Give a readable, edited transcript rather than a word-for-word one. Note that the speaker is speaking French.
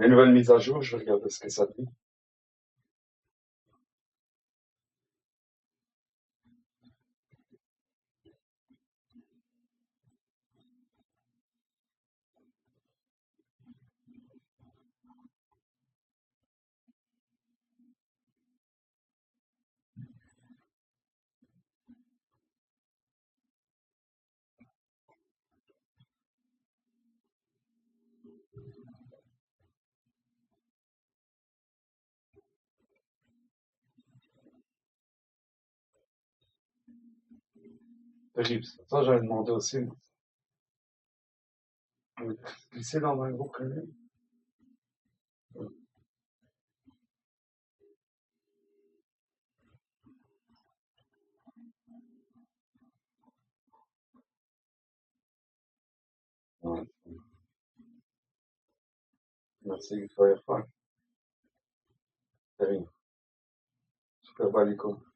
Les nouvelles mises à jour, je vais regarder ce que ça dit. Terrible, ça. Ça, j'avais demandé aussi. Glisser dans un groupe privé. Ouais. Merci, Firefox. Terrible. Super Balico.